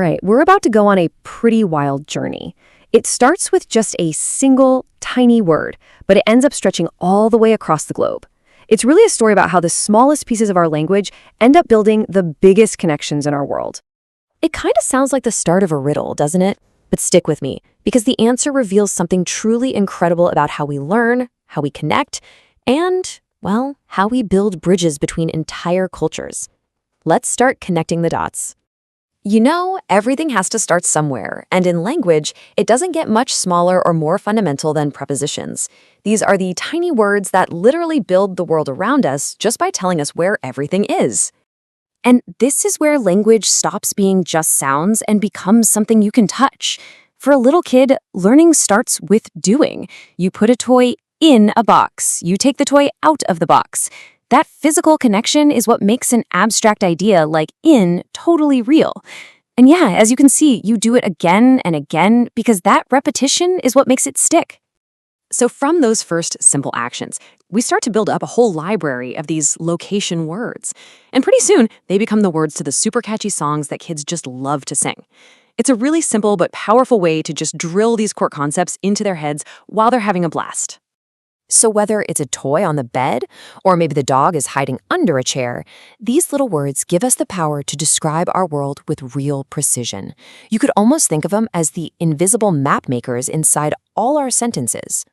right, we're about to go on a pretty wild journey. It starts with just a single, tiny word, but it ends up stretching all the way across the globe. It's really a story about how the smallest pieces of our language end up building the biggest connections in our world. It kind of sounds like the start of a riddle, doesn't it? But stick with me, because the answer reveals something truly incredible about how we learn, how we connect, and, well, how we build bridges between entire cultures. Let's start connecting the dots. You know, everything has to start somewhere, and in language, it doesn't get much smaller or more fundamental than prepositions. These are the tiny words that literally build the world around us just by telling us where everything is. And this is where language stops being just sounds and becomes something you can touch. For a little kid, learning starts with doing. You put a toy in a box. You take the toy out of the box. That physical connection is what makes an abstract idea like in totally real. And yeah, as you can see, you do it again and again because that repetition is what makes it stick. So from those first simple actions, we start to build up a whole library of these location words. And pretty soon, they become the words to the super catchy songs that kids just love to sing. It's a really simple but powerful way to just drill these core concepts into their heads while they're having a blast. So whether it's a toy on the bed, or maybe the dog is hiding under a chair, these little words give us the power to describe our world with real precision. You could almost think of them as the invisible map makers inside all our sentences.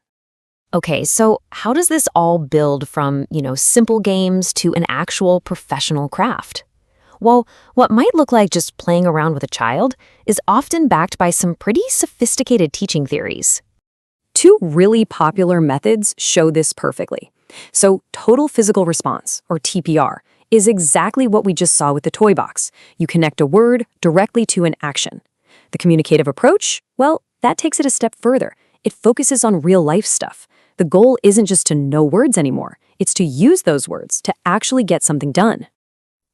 Okay, so how does this all build from, simple games to an actual professional craft? Well, what might look like just playing around with a child is often backed by some pretty sophisticated teaching theories. Two really popular methods show this perfectly. So total physical response, or TPR, is exactly what we just saw with the toy box. You connect a word directly to an action. The communicative approach, well, that takes it a step further. It focuses on real-life stuff. The goal isn't just to know words anymore. It's to use those words to actually get something done.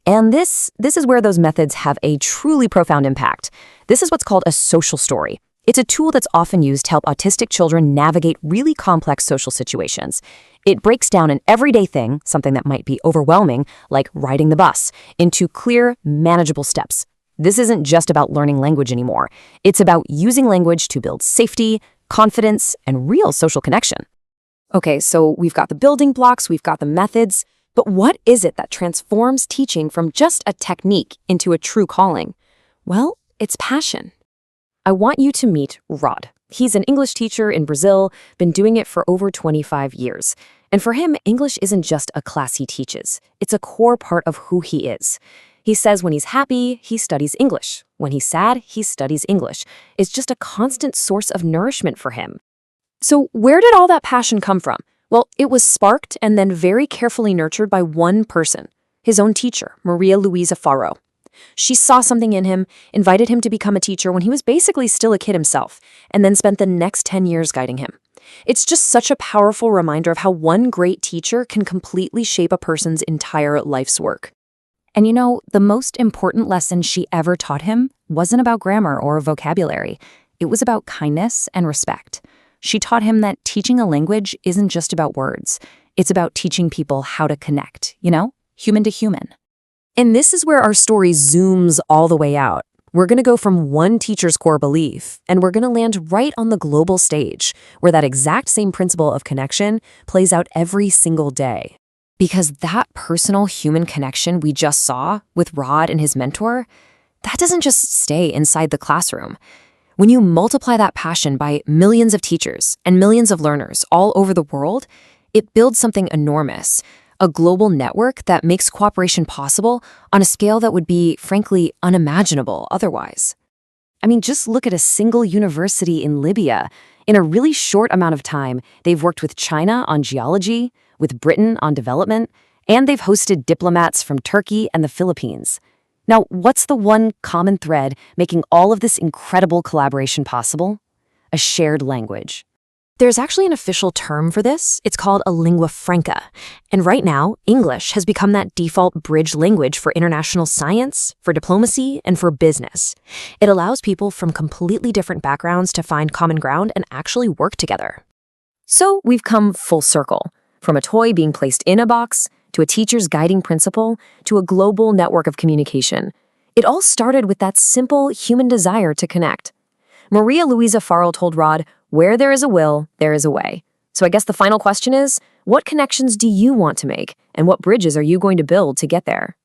And this is where those methods have a truly profound impact. This is what's called a social story. It's a tool that's often used to help autistic children navigate really complex social situations. It breaks down an everyday thing, something that might be overwhelming, like riding the bus, into clear, manageable steps. This isn't just about learning language anymore. It's about using language to build safety, confidence, and real social connection. Okay, so we've got the building blocks, we've got the methods, but what is it that transforms teaching from just a technique into a true calling? Well, it's passion. I want you to meet Rod. He's an English teacher in Brazil, been doing it for over 25 years. And for him, English isn't just a class he teaches. It's a core part of who he is. He says when he's happy, he studies English. When he's sad, he studies English. It's just a constant source of nourishment for him. So where did all that passion come from? Well, it was sparked and then very carefully nurtured by one person, his own teacher, Maria Luisa Faro. She saw something in him, invited him to become a teacher when he was basically still a kid himself, and then spent the next 10 years guiding him. It's just such a powerful reminder of how one great teacher can completely shape a person's entire life's work. And the most important lesson she ever taught him wasn't about grammar or vocabulary. It was about kindness and respect. She taught him that teaching a language isn't just about words. It's about teaching people how to connect, human to human. And this is where our story zooms all the way out. We're going to go from one teacher's core belief, and we're going to land right on the global stage, where that exact same principle of connection plays out every single day. Because that personal human connection we just saw with Rod and his mentor, that doesn't just stay inside the classroom. When you multiply that passion by millions of teachers and millions of learners all over the world, it builds something enormous, a global network that makes cooperation possible on a scale that would be, frankly, unimaginable otherwise. I mean, just look at a single university in Libya. In a really short amount of time, they've worked with China on geology, with Britain on development, and they've hosted diplomats from Turkey and the Philippines. Now, what's the one common thread making all of this incredible collaboration possible? A shared language. There's actually an official term for this. It's called a lingua franca. And right now, English has become that default bridge language for international science, for diplomacy, and for business. It allows people from completely different backgrounds to find common ground and actually work together. So we've come full circle, from a toy being placed in a box, to a teacher's guiding principle, to a global network of communication. It all started with that simple human desire to connect. Maria Luisa Farrell told Rod, "Where there is a will, there is a way." So I guess the final question is, what connections do you want to make, and what bridges are you going to build to get there?